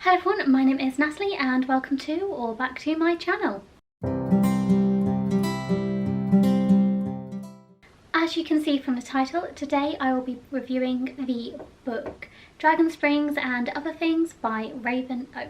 Hello everyone, my name is Natalie and welcome to or back to my channel. As you can see from the title, today I will be reviewing the book Dragon Springs and Other Things by Raven Oak.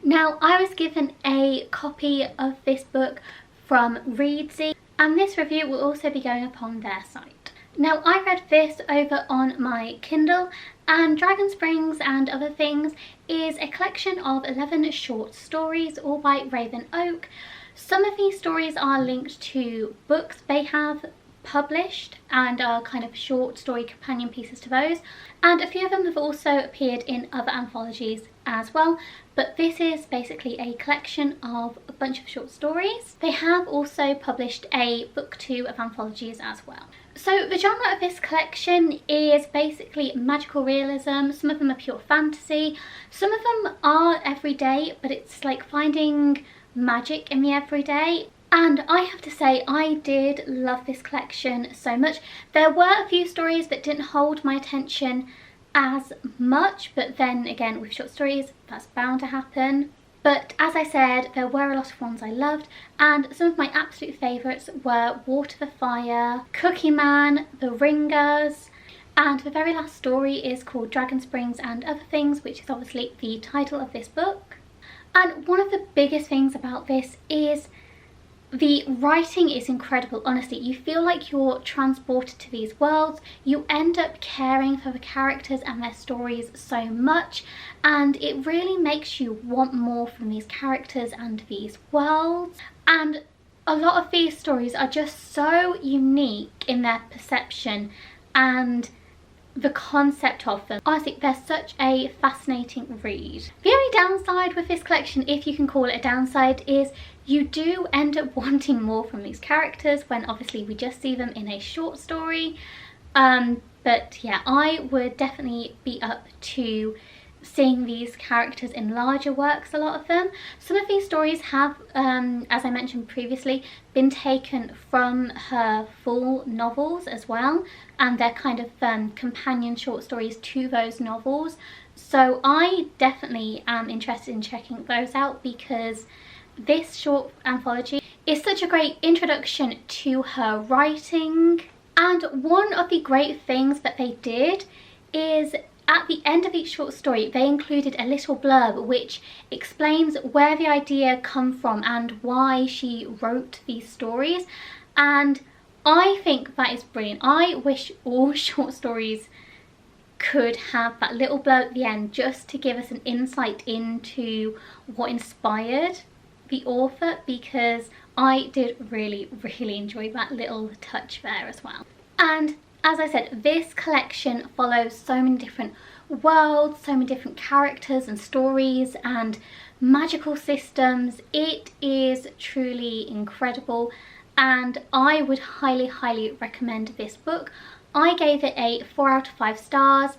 Now, I was given a copy of this book from Reedsy and this review will also be going up on their site. Now, I read this over on my Kindle, and Dragon Springs and Other Things is a collection of 11 short stories, all by Raven Oak. Some of these stories are linked to books they have published and are kind of short story companion pieces to those, and a few of them have also appeared in other anthologies as well, but this is basically a collection of a bunch of short stories. They have also published a book 2 of anthologies as well. So the genre of this collection is basically magical realism. Some of them are pure fantasy, some of them are everyday, but it's like finding magic in the everyday. And I have to say, I did love this collection so much. There were a few stories that didn't hold my attention as much, but then again, with short stories, that's bound to happen. But as I said, there were a lot of ones I loved, and some of my absolute favourites were Water the Fire, Cookie Man, The Ringers, and the very last story is called Dragon Springs and Other Things, which is obviously the title of this book. And one of the biggest things about this is the writing is incredible. Honestly, you feel like you're transported to these worlds. You end up caring for the characters and their stories so much, and it really makes you want more from these characters and these worlds. And a lot of these stories are just so unique in their perception and the concept of them. Honestly, they're such a fascinating read. The only downside with this collection, if you can call it a downside, is you do end up wanting more from these characters when obviously we just see them in a short story. But yeah, I would definitely be up to seeing these characters in larger works, a lot of them. Some of these stories have, as I mentioned previously, been taken from her full novels as well, and they're kind of companion short stories to those novels. So I definitely am interested in checking those out, because this short anthology is such a great introduction to her writing. And one of the great things that they did is at the end of each short story, they included a little blurb which explains where the idea come from and why she wrote these stories. And I think that is brilliant. I wish all short stories could have that little blurb at the end, just to give us an insight into what inspired the author, because I did really enjoy that little touch there as well. And as I said, this collection follows so many different worlds, so many different characters and stories and magical systems. It is truly incredible, and I would highly recommend this book. I gave it a 4 out of 5 stars,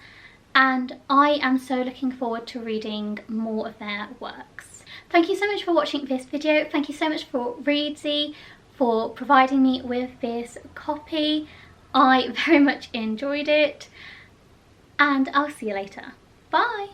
and I am so looking forward to reading more of their works. Thank you so much for watching this video. Thank you so much for Reedsy for providing me with this copy. I very much enjoyed it, and I'll see you later. Bye!